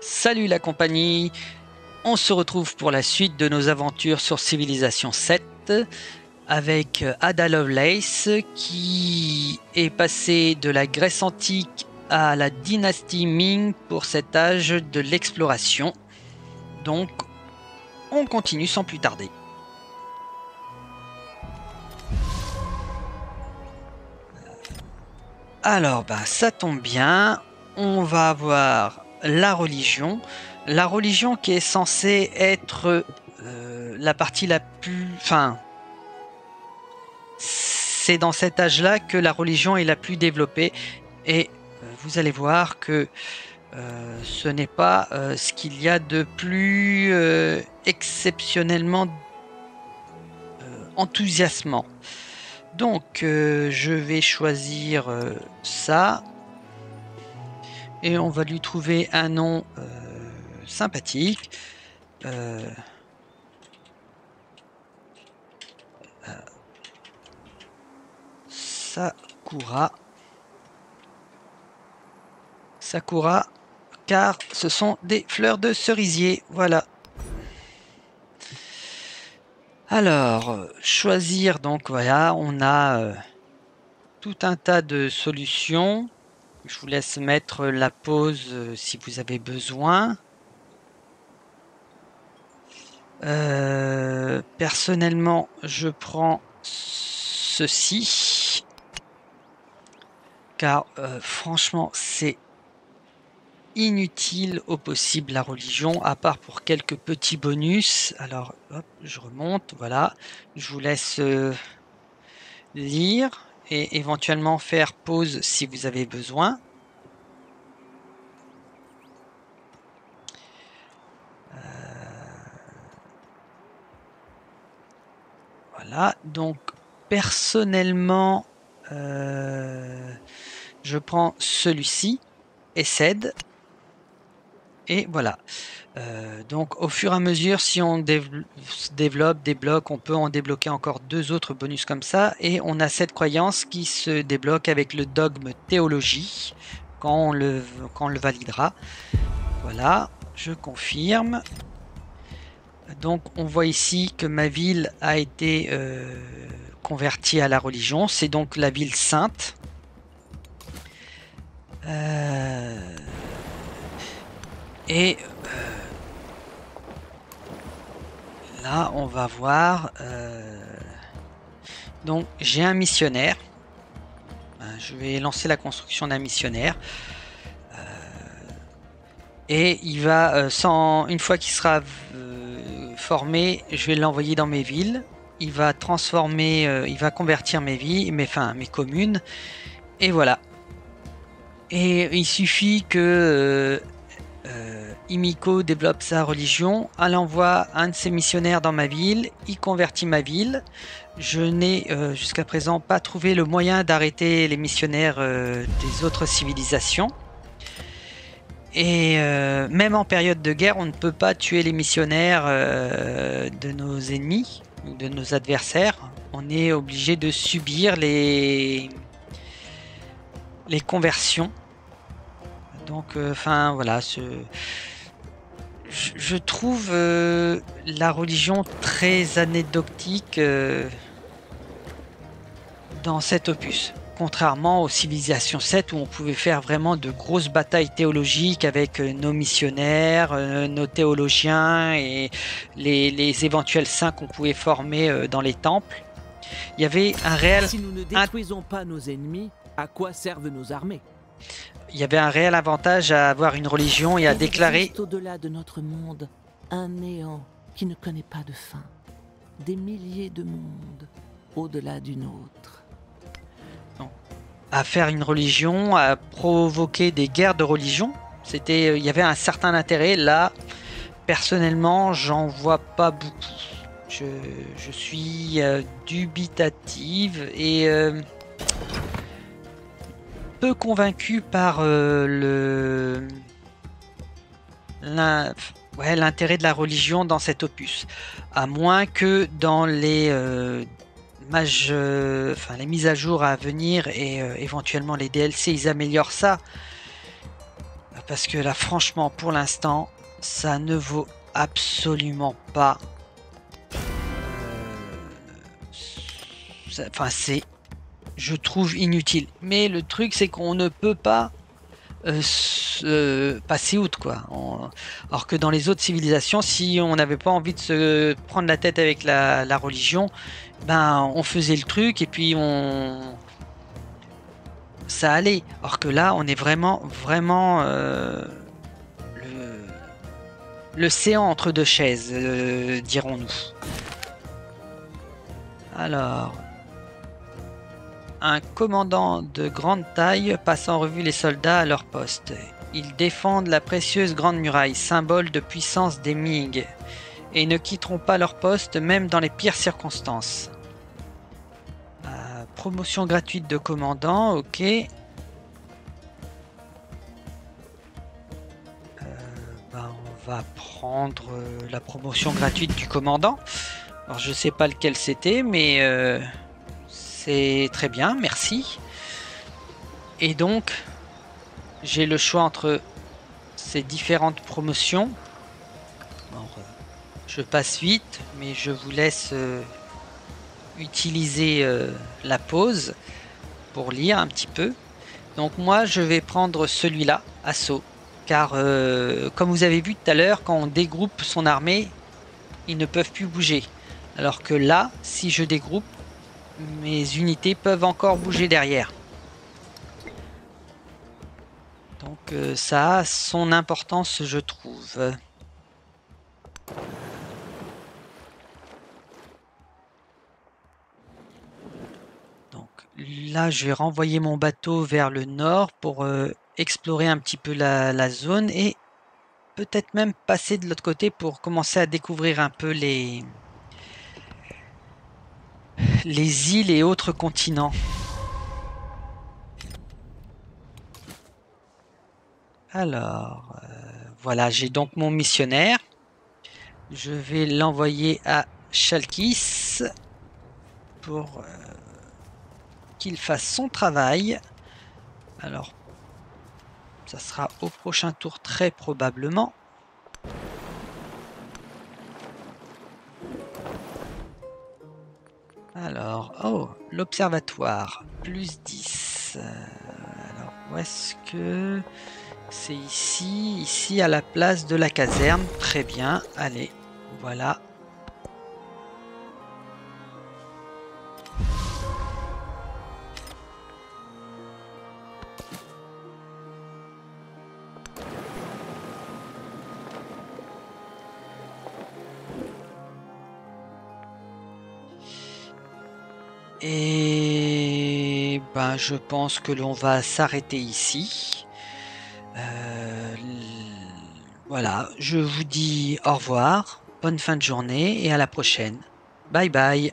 Salut la compagnie, on se retrouve pour la suite de nos aventures sur Civilisation 7 avec Ada Lovelace qui est passée de la Grèce antique à la dynastie Ming pour cet âge de l'exploration. Donc on continue sans plus tarder. Alors ça tombe bien, on va avoir la religion qui est censée être la partie la plus... Enfin, c'est dans cet âge-là que la religion est la plus développée et vous allez voir que ce n'est pas ce qu'il y a de plus exceptionnellement enthousiasmant. Donc je vais choisir ça et on va lui trouver un nom sympathique. Sakura, car ce sont des fleurs de cerisier. Voilà. Alors, choisir, donc voilà, on a tout un tas de solutions. Je vous laisse mettre la pause si vous avez besoin. Personnellement, je prends ceci. Car franchement, c'est inutile au possible la religion, à part pour quelques petits bonus. Alors, hop, je remonte, voilà. Je vous laisse lire et éventuellement faire pause si vous avez besoin. Voilà, donc personnellement, je prends celui-ci, Essed. Et voilà. Donc au fur et à mesure, si on développe des blocs, on peut en débloquer encore deux autres bonus comme ça. Et on a cette croyance qui se débloque avec le dogme théologie quand on le validera. Voilà, je confirme. Donc on voit ici que ma ville a été convertie à la religion. C'est donc la ville sainte. Et là, on va voir. Donc, j'ai un missionnaire. Je vais lancer la construction d'un missionnaire. Et il va, une fois qu'il sera formé, je vais l'envoyer dans mes villes. Il va transformer, il va convertir mes communes. Et voilà. Et il suffit que Himiko développe sa religion, elle envoie un de ses missionnaires dans ma ville, il convertit ma ville. Je n'ai jusqu'à présent pas trouvé le moyen d'arrêter les missionnaires des autres civilisations. Et même en période de guerre, on ne peut pas tuer les missionnaires de nos ennemis ou de nos adversaires. On est obligé de subir les conversions. Donc, voilà, je trouve la religion très anecdotique dans cet opus. Contrairement aux Civilisations 7 où on pouvait faire vraiment de grosses batailles théologiques avec nos missionnaires, nos théologiens et les éventuels saints qu'on pouvait former dans les temples. Il y avait un réel... Si nous ne détruisons pas nos ennemis, à quoi servent nos armées ? Il y avait un réel avantage à avoir une religion et à déclarer... au-delà de notre monde, un néant qui ne connaît pas de fin. Des milliers de mondes au-delà du nôtre. À faire une religion, à provoquer des guerres de religion. Il y avait un certain intérêt. Là, personnellement, j'en vois pas beaucoup. Je suis dubitative et peu convaincu par l'intérêt de la religion dans cet opus. À moins que dans les les mises à jour à venir et éventuellement les DLC, ils améliorent ça. Parce que là, franchement, pour l'instant, ça ne vaut absolument pas. Enfin, c'est, je trouve inutile. Mais le truc, c'est qu'on ne peut pas passer outre, quoi. Alors que dans les autres civilisations, si on n'avait pas envie de se prendre la tête avec la religion, ben on faisait le truc et puis ça allait. Alors que là, on est vraiment l'océan entre deux chaises, dirons-nous. Alors, un commandant de grande taille passe en revue les soldats à leur poste. Ils défendent la précieuse grande muraille, symbole de puissance des Ming, et ne quitteront pas leur poste même dans les pires circonstances. Promotion gratuite de commandant, ok. On va prendre la promotion gratuite du commandant. Alors je sais pas lequel c'était, mais c'est très bien, merci. Et donc, j'ai le choix entre ces différentes promotions. Alors, je passe vite, mais je vous laisse utiliser la pause pour lire un petit peu. Donc moi, je vais prendre celui-là, assaut. Car, comme vous avez vu tout à l'heure, quand on dégroupe son armée, ils ne peuvent plus bouger. Alors que là, si je dégroupe, mes unités peuvent encore bouger derrière. Donc ça a son importance, je trouve. Donc là, je vais renvoyer mon bateau vers le nord pour explorer un petit peu la zone et peut-être même passer de l'autre côté pour commencer à découvrir un peu les îles et autres continents. Alors, voilà, j'ai donc mon missionnaire. Je vais l'envoyer à Chalkis pour qu'il fasse son travail. Alors, ça sera au prochain tour très probablement. Alors, oh, l'observatoire, plus 10. Alors, où est-ce que... C'est ici, ici à la place de la caserne. Très bien, allez, voilà. Et ben, je pense que l'on va s'arrêter ici. Voilà, je vous dis au revoir, bonne fin de journée et à la prochaine. Bye bye.